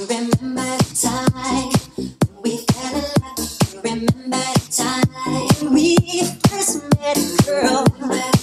remember the time we fell in love? You remember the time we first met, girl?